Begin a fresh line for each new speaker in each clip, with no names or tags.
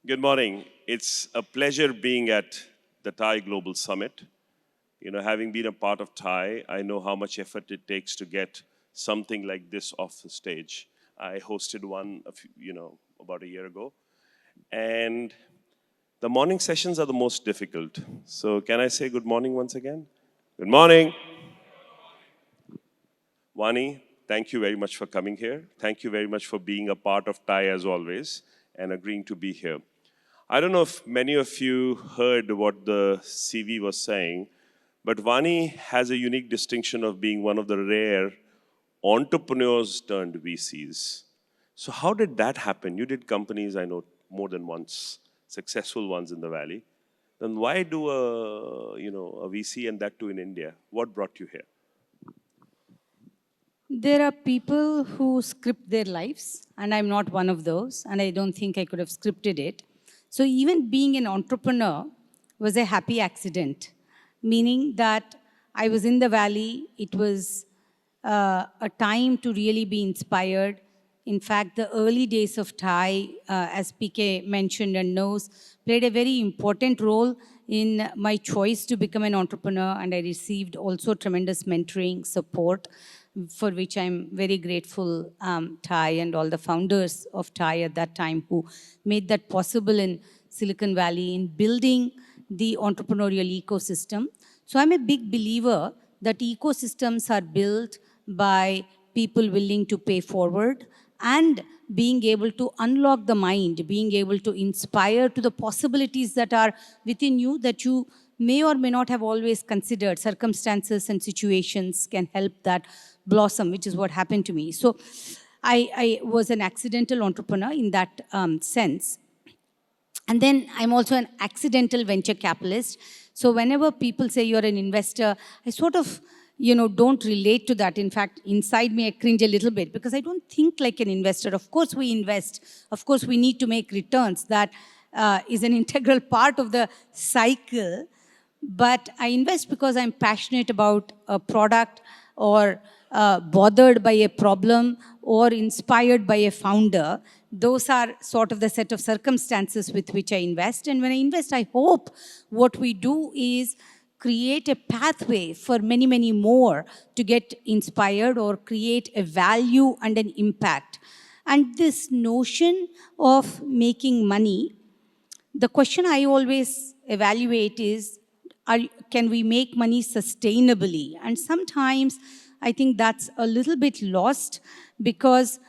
Good morning. It's a pleasure being at the Thai Global Summit. Having been a part of Thai, I know how much effort it takes to get something like this off the stage. I hosted one, about a year ago, and the morning sessions are the most difficult. So can I say good morning once again? Good morning. Vani, thank you very much for coming here. Thank you very much for being a part of Thai as always and agreeing to be here. I don't know if many of you heard what the CV was saying, but Vani has a unique distinction of being one of the rare entrepreneurs turned VCs. So how did that happen? You did companies, I know, more than once, successful ones in the Valley. Then why do a VC and that too in India? What brought you here?
There are people who script their lives, and I'm not one of those, and I don't think I could have scripted it. So even being an entrepreneur was a happy accident, meaning that I was in the valley. It was a time to really be inspired. In fact, the early days of Thai, as PK mentioned and knows, played a very important role in my choice to become an entrepreneur, and I received also tremendous mentoring support, for which I'm very grateful, Thai and all the founders of Thai at that time who made that possible in Silicon Valley in building the entrepreneurial ecosystem. So I'm a big believer that ecosystems are built by people willing to pay forward and being able to unlock the mind, being able to inspire to the possibilities that are within you that you may or may not have always considered. Circumstances and situations can help that blossom, which is what happened to me. So I was an accidental entrepreneur in that sense. And then I'm also an accidental venture capitalist. So whenever people say you're an investor, I sort of, don't relate to that. In fact, inside me, I cringe a little bit because I don't think like an investor. Of course, we invest. Of course, we need to make returns. That is an integral part of the cycle. But I invest because I'm passionate about a product or bothered by a problem or inspired by a founder. Those are sort of the set of circumstances with which I invest. And when I invest, I hope what we do is create a pathway for many, many more to get inspired or create a value and an impact. And this notion of making money, the question I always evaluate is, can we make money sustainably? And sometimes I think that's a little bit lost because,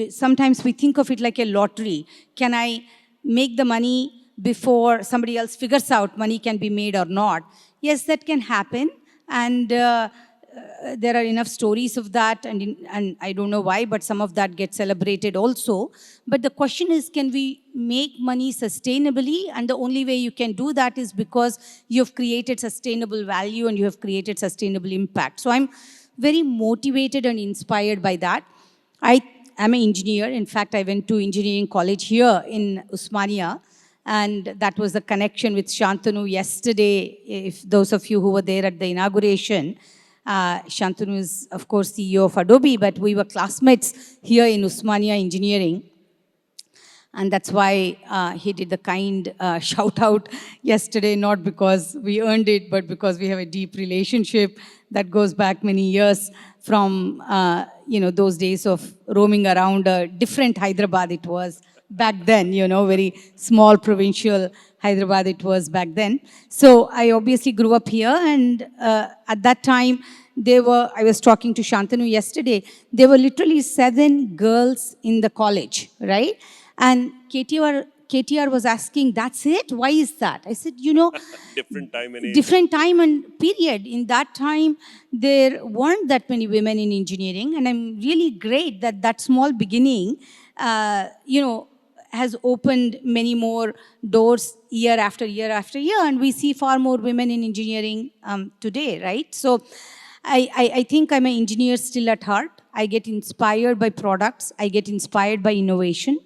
sometimes we think of it like a lottery. Can I make the money before somebody else figures out money can be made or not? Yes, that can happen. And there are enough stories of that, and I don't know why, but some of that gets celebrated also. But the question is, can we make money sustainably? And the only way you can do that is because you have created sustainable value and you have created sustainable impact. So I'm very motivated and inspired by that. I am an engineer. In fact, I went to engineering college here in Usmania. And that was the connection with Shantanu yesterday. If those of you who were there at the inauguration, Shantanu is, of course, CEO of Adobe, but we were classmates here in Usmania Engineering. And that's why he did the kind shout out yesterday, not because we earned it, but because we have a deep relationship that goes back many years from, those days of roaming around a different Hyderabad it was back then, very small provincial Hyderabad it was back then. So I obviously grew up here, and at that time, I was talking to Shantanu yesterday, there were literally 7 girls in the college, right? And KTR was asking, that's it? Why is that? I said,
Different time and age.
Different time and period. In that time, there weren't that many women in engineering, and I'm really great that that small beginning, has opened many more doors year after year after year, and we see far more women in engineering today, right? So I think I'm an engineer still at heart. I get inspired by products. I get inspired by innovation.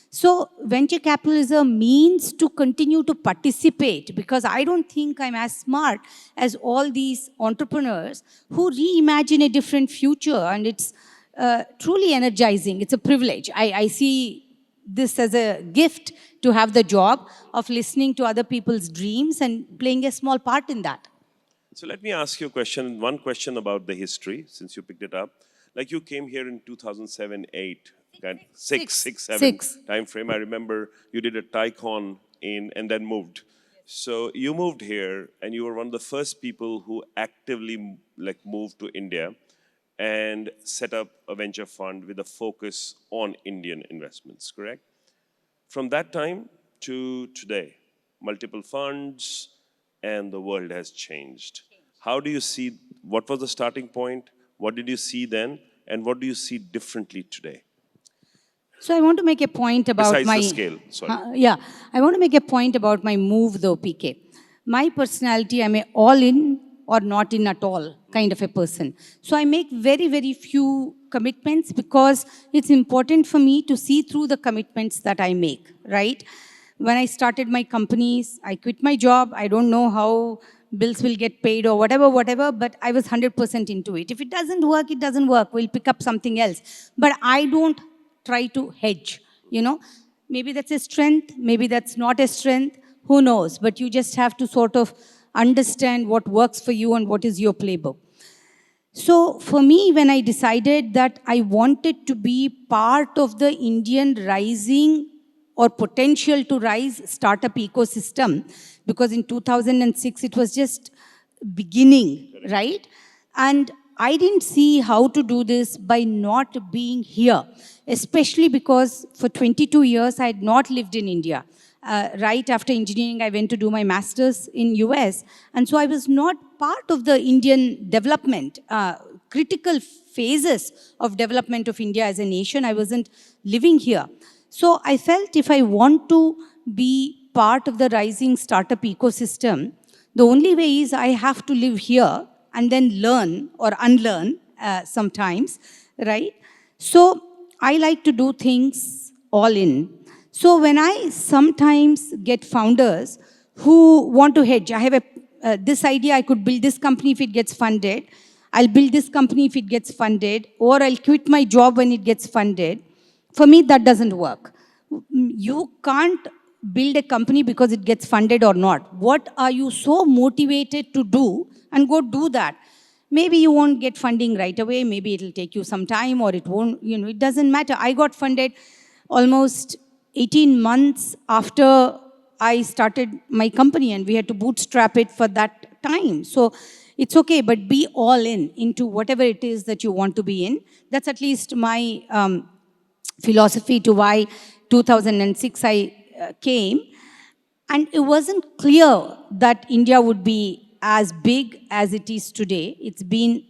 So venture capital is a means to continue to participate, because I don't think I'm as smart as all these entrepreneurs who reimagine a different future, and it's truly energizing. It's a privilege. I see this as a gift to have the job of listening to other people's dreams and playing a small part in that.
So let me ask you a question, one question about the history, since you picked it up. Like you came here in 2007, 8, six, seven
Six.
time frame. I remember you did a TyCon and then moved. So you moved here and you were one of the first people who actively like moved to India and set up a venture fund with a focus on Indian investments, correct? From that time to today, multiple funds and the world has changed. How do you see, what was the starting point? What did you see then? And what do you see differently today?
So I want to make a point about
Besides
my...
the scale, sorry.
Yeah, I want to make a point about my move though, PK. My personality, I'm a all in or not in at all kind of a person. So I make very, very few commitments because it's important for me to see through the commitments that I make, right? When I started my companies, I quit my job. I don't know how bills will get paid or whatever, but I was 100% into it. If it doesn't work, it doesn't work. We'll pick up something else. But I don't try to hedge, you know. Maybe that's a strength, maybe that's not a strength, who knows? But you just have to sort of understand what works for you and what is your playbook. So for me, when I decided that I wanted to be part of the Indian rising or potential to rise startup ecosystem, because in 2006 it was just beginning, right? And I didn't see how to do this by not being here, especially because for 22 years I had not lived in India. Right after engineering, I went to do my master's in US. And so I was not part of the Indian development, critical phases of development of India as a nation. I wasn't living here. So I felt if I want to be part of the rising startup ecosystem, the only way is I have to live here and then learn or unlearn sometimes, right? So I like to do things all in. So when I sometimes get founders who want to hedge, I have this idea, I could build this company if it gets funded, I'll build this company if it gets funded, or I'll quit my job when it gets funded. For me, that doesn't work. You can't build a company because it gets funded or not. What are you so motivated to do? And go do that. Maybe you won't get funding right away. Maybe it'll take you some time or it won't, you know, it doesn't matter. I got funded almost 18 months after I started my company and we had to bootstrap it for that time. So it's okay, but be all in into whatever it is that you want to be in. That's at least my philosophy to why 2006 I came. And it wasn't clear that India would be as big as it is today. It's been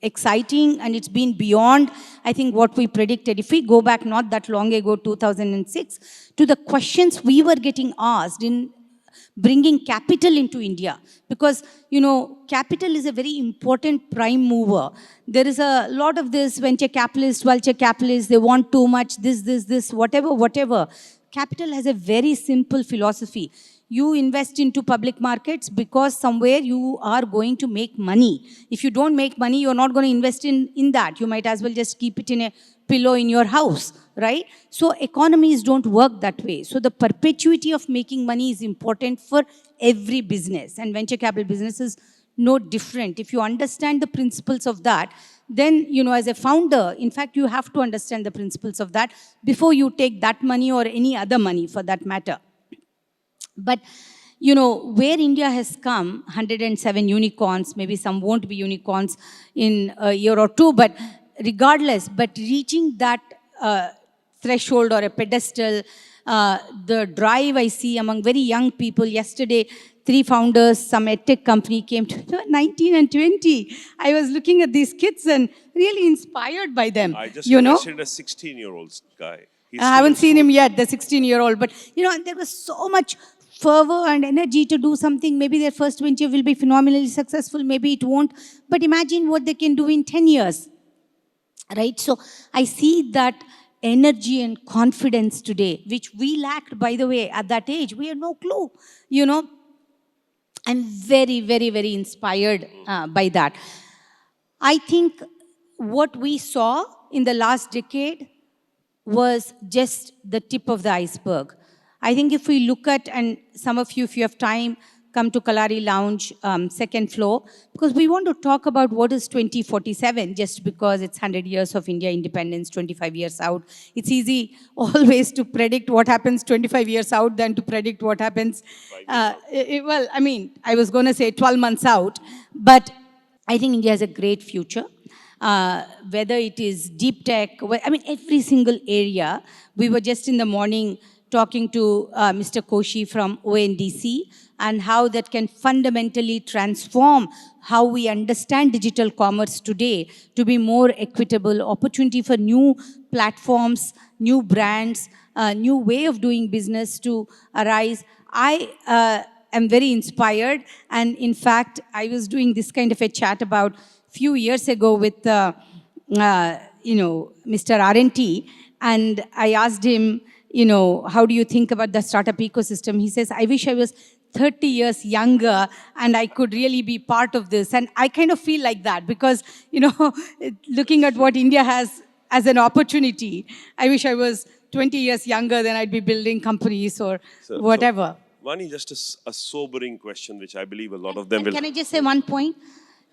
exciting and it's been beyond, I think, what we predicted. If we go back not that long ago, 2006, to the questions we were getting asked in bringing capital into India. Because, you know, capital is a very important prime mover. There is a lot of this venture capitalists, vulture capitalists, they want too much, this, whatever. Capital has a very simple philosophy. You invest into public markets because somewhere you are going to make money. If you don't make money, you're not going to invest in that. You might as well just keep it in a pillow in your house, right? So economies don't work that way. So the perpetuity of making money is important for every business. And venture capital business is no different. If you understand the principles of that, then, you know, as a founder, in fact, you have to understand the principles of that before you take that money or any other money for that matter. But, you know, where India has come, 107 unicorns, maybe some won't be unicorns in a year or two, but regardless, but reaching that threshold or a pedestal, the drive I see among very young people. Yesterday, 3 founders, some edtech company came to 19 and 20. I was looking at these kids and really inspired by them.
I just
you know?
invested a 16-year-old guy.
I haven't seen him yet, the 16-year-old. But, you know, there was so much fervor and energy to do something. Maybe their first venture will be phenomenally successful. Maybe it won't. But imagine what they can do in 10 years. Right? So I see that energy and confidence today, which we lacked, by the way, at that age. We had no clue, you know. I'm very, very, very inspired by that. I think what we saw in the last decade was just the tip of the iceberg. I think if we look at, and some of you, if you have time, come to Kalari Lounge, second floor, because we want to talk about what is 2047, just because it's 100 years of India independence, 25 years out. It's easy always to predict what happens 25 years out than to predict what happens, well, I mean, I was going to say 12 months out, but I think India has a great future. Whether it is deep tech, I mean, every single area. We were just in the morning talking to Mr. Koshi from ONDC and how that can fundamentally transform how we understand digital commerce today to be more equitable, opportunity for new platforms, new brands, new way of doing business to arise. I am very inspired, and in fact, I was doing this kind of a chat about few years ago with Mr. RNT, and I asked him, how do you think about the startup ecosystem? He says, I wish I was 30 years younger and I could really be part of this. And I kind of feel like that because, looking at what India has as an opportunity, I wish I was 20 years younger, then I'd be building companies or whatever.
Vani, just a sobering question, which I believe a lot of them will...
Can I just say one point?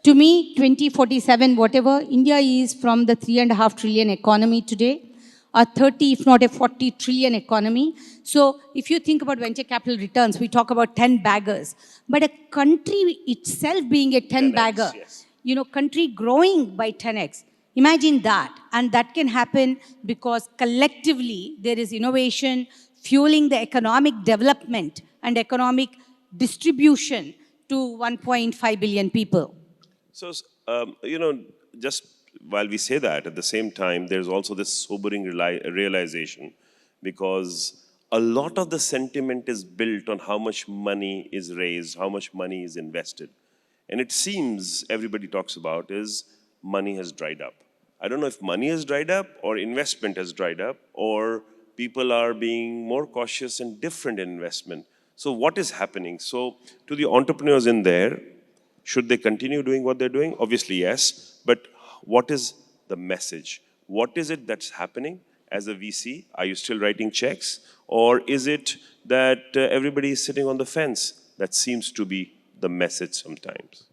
To me, 2047, whatever, India is from the 3.5 trillion economy today, a 30, if not a 40 trillion economy. So if you think about venture capital returns, we talk about 10 baggers. But a country itself being a 10 bagger,
yes.
Country growing by 10x. Imagine that. And that can happen because collectively there is innovation fueling the economic development and economic distribution to 1.5 billion people.
So, just while we say that, at the same time, there's also this sobering realization because a lot of the sentiment is built on how much money is raised, how much money is invested. And it seems everybody talks about is money has dried up. I don't know if money has dried up or investment has dried up or people are being more cautious and different in investment. So what is happening? So to the entrepreneurs in there, should they continue doing what they're doing? Obviously, yes. But what is the message? What is it that's happening as a VC? Are you still writing checks? Or is it that everybody is sitting on the fence? That seems to be the message sometimes.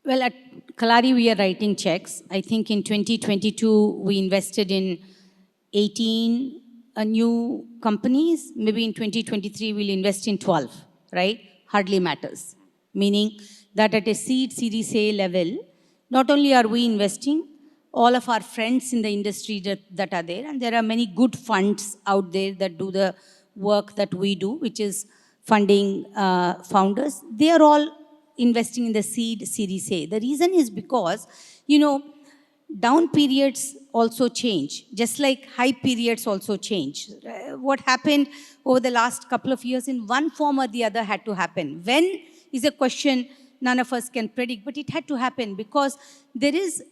Well, at Kalari, we are writing checks. I think in 2022, we invested in 18 new companies. Maybe in 2023, we'll invest in 12, right? Hardly matters. Meaning that at a Series A level, not only are we investing, all of our friends in the industry that are there, and there are many good funds out there that do the work that we do, which is funding founders. They are all investing in the Series A. The reason is because, down periods also change, just like high periods also change. What happened over the last couple of years in one form or the other had to happen. When is a question none of us can predict, but it had to happen because there is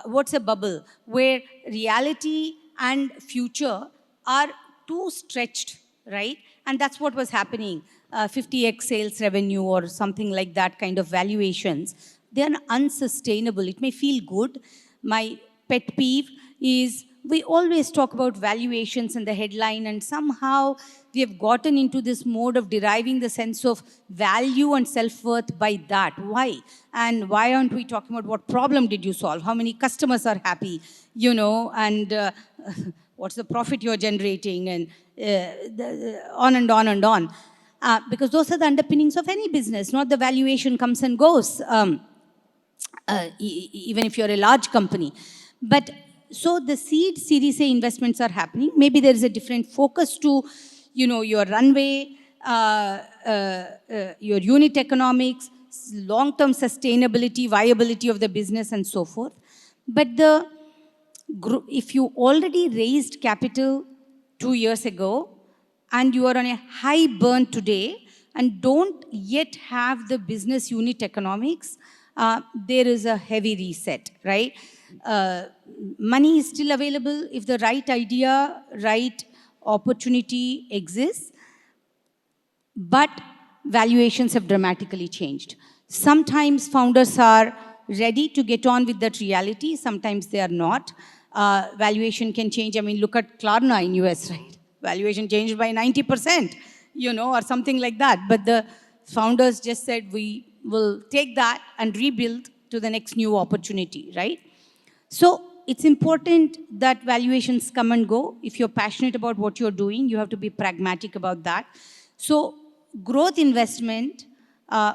what's a bubble where reality and future are too stretched, right? And that's what was happening. 50x sales revenue or something like that kind of valuations, they are unsustainable. It may feel good. My pet peeve is we always talk about valuations in the headline, and somehow we have gotten into this mode of deriving the sense of value and self-worth by that. Why? And why aren't we talking about what problem did you solve? How many customers are happy? And what's the profit you're generating? And on and on and on. Because those are the underpinnings of any business, not the valuation comes and goes, even if you're a large company. But so the Series A investments are happening. Maybe there is a different focus to, your runway, your unit economics, long-term sustainability, viability of the business, and so forth. But if you already raised capital 2 years ago, and you are on a high burn today, and don't yet have the business unit economics, there is a heavy reset, right? Money is still available if the right idea, right opportunity exists, but valuations have dramatically changed. Sometimes founders are ready to get on with that reality, sometimes they are not. valuation can change. I mean, look at Klarna in US, right? Valuation changed by 90%, or something like that. But the founders just said, we will take that and rebuild to the next new opportunity, right? So it's important that valuations come and go. If you're passionate about what you're doing, you have to be pragmatic about that. So growth investment,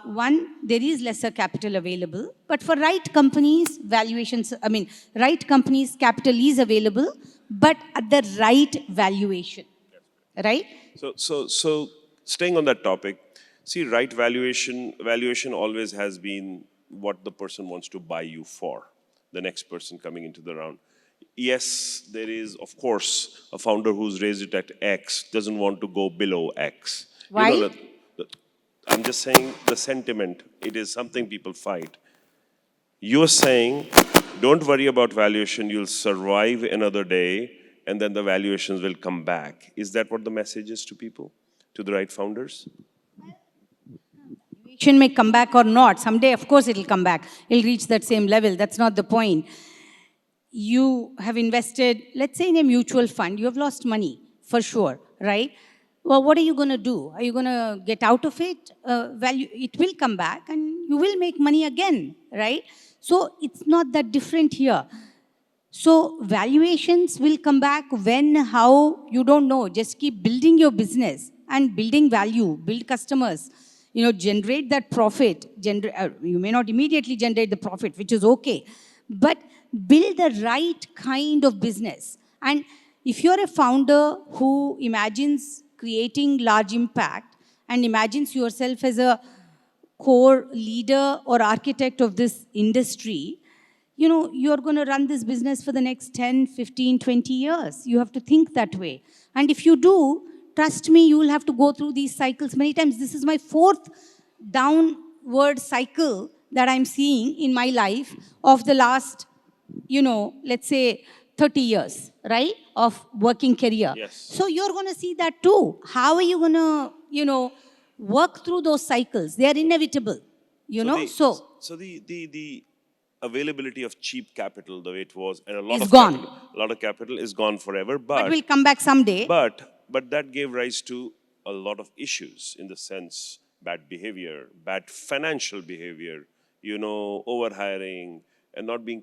one, there is lesser capital available, but for right companies, right companies, capital is available, but at the right valuation, right?
So staying on that topic, see, right valuation always has been what the person wants to buy you for, the next person coming into the round. Yes, there is, of course, a founder who's raised it at X doesn't want to go below X.
Why?
You know that, I'm just saying the sentiment, it is something people fight. You're saying, don't worry about valuation, you'll survive another day, and then the valuations will come back. Is that what the message is to people, to the right founders?
Valuation may come back or not. Someday, of course, it'll come back. It'll reach that same level. That's not the point. You have invested, let's say in a mutual fund, you have lost money, for sure, right? Well, what are you going to do? Are you going to get out of it? It will come back and you will make money again, right? So it's not that different here. So valuations will come back when, how, you don't know. Just keep building your business and building value, build customers, generate that profit. You may not immediately generate the profit, which is okay, but build the right kind of business. And if you're a founder who imagines creating large impact and imagines yourself as a core leader or architect of this industry, you're going to run this business for the next 10, 15, 20 years. You have to think that way. And if you do, trust me, you will have to go through these cycles many times. This is my fourth downward cycle that I'm seeing in my life of the last, let's say 30 years, right, of working career.
Yes.
So you're going to see that too. How are you going to, work through those cycles? They are inevitable,
So the availability of cheap capital, the way it was, and a lot of capital is gone forever.
But will come back someday.
But that gave rise to a lot of issues in the sense bad behavior, bad financial behavior, overhiring, and not being,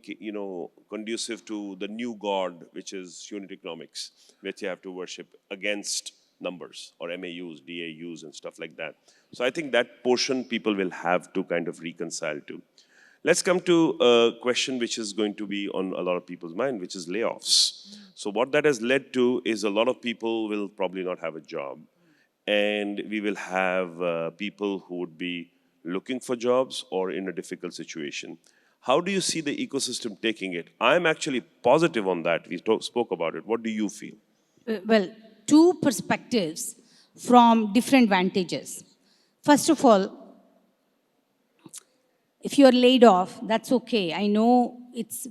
conducive to the new god, which is unit economics, which you have to worship against numbers or MAUs, DAUs, and stuff like that. So I think that portion people will have to kind of reconcile to. Let's come to a question which is going to be on a lot of people's mind, which is layoffs. So what that has led to is a lot of people will probably not have a job. And we will have people who would be looking for jobs or in a difficult situation. How do you see the ecosystem taking it? I'm actually positive on that. We spoke about it. What do you feel?
Well, two perspectives from different vantages. First of all, if you're laid off, that's okay. I know it's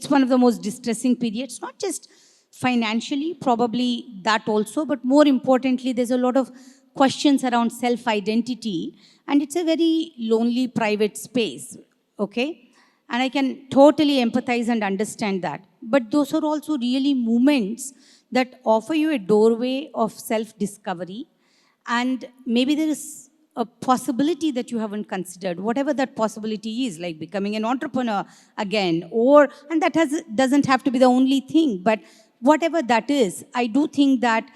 one of the most distressing periods, not just financially, probably that also, but more importantly, there's a lot of questions around self-identity, and it's a very lonely private space, okay? And I can totally empathize and understand that. But those are also really moments that offer you a doorway of self-discovery, and maybe there is a possibility that you haven't considered, whatever that possibility is, like becoming an entrepreneur again, and that doesn't have to be the only thing, but whatever that is, I do think that,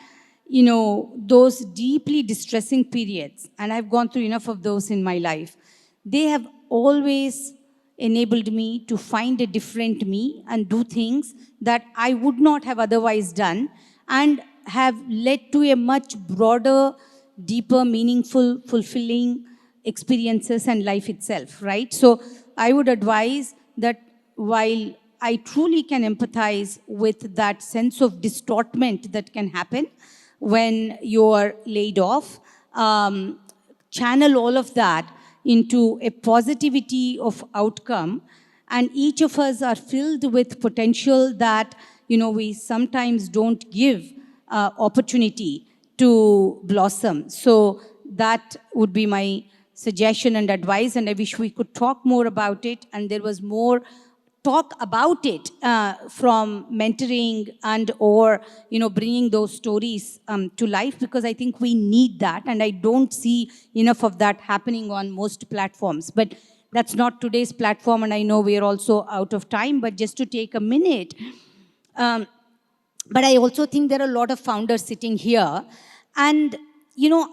those deeply distressing periods, and I've gone through enough of those in my life, they have always enabled me to find a different me and do things that I would not have otherwise done, and have led to a much broader, deeper, meaningful, fulfilling experiences and life itself, right? So I would advise that while I truly can empathize with that sense of distortment that can happen when you're laid off, channel all of that into a positivity of outcome, and each of us are filled with potential that, we sometimes don't give opportunity to blossom. So that would be my suggestion and advice, and I wish we could talk more about it and there was more talk about it from mentoring and or bringing those stories to life, because I think we need that, and I don't see enough of that happening on most platforms. But that's not today's platform, and I know we are also out of time, but just to take a minute, but I also think there are a lot of founders sitting here. And,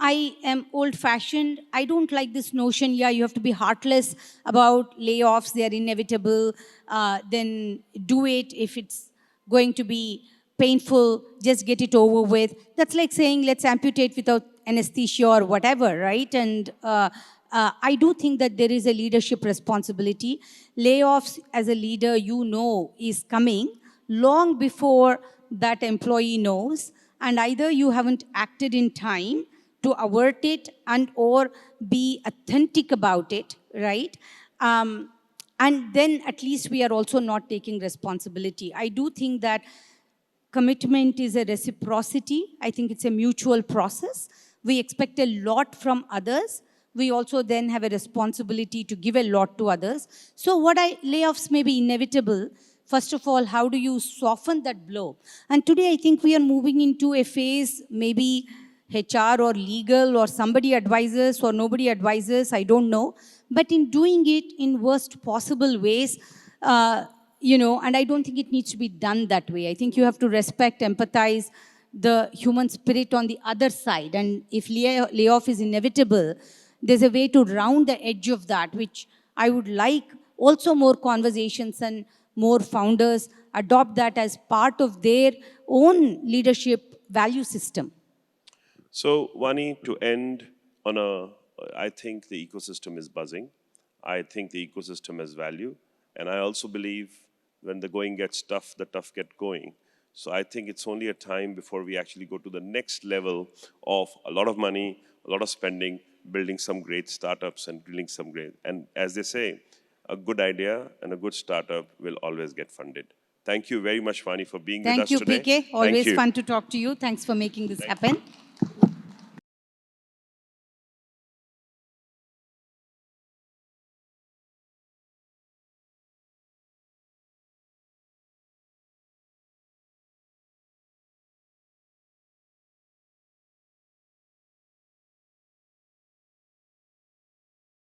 I am old fashioned. I don't like this notion, yeah, you have to be heartless about layoffs, they are inevitable. Then do it. If it's going to be painful, just get it over with. That's like saying, let's amputate without anesthesia or whatever, right? And I do think that there is a leadership responsibility. Layoffs as a leader, is coming long before that employee knows, and either you haven't acted in time to avert it and or be authentic about it, right? And then at least we are also not taking responsibility. I do think that commitment is a reciprocity. I think it's a mutual process. We expect a lot from others. We also then have a responsibility to give a lot to others. So layoffs may be inevitable. First of all, how do you soften that blow? And today I think we are moving into a phase, maybe HR or legal or somebody advises or nobody advises, I don't know. But in doing it in worst possible ways, and I don't think it needs to be done that way. I think you have to respect, empathize the human spirit on the other side. And if layoff is inevitable, there's a way to round the edge of that, which I would like also more conversations and more founders adopt that as part of their own leadership value system.
So, Vani, to end on I think the ecosystem is buzzing. I think the ecosystem has value. And I also believe when the going gets tough, the tough get going. So I think it's only a time before we actually go to the next level of a lot of money, a lot of spending, building some great startups and building some great, and as they say, a good idea and a good startup will always get funded. Thank you very much, Vani, for being with us today.
Thank you, PK. Always fun to talk to you. Thanks for making this happen.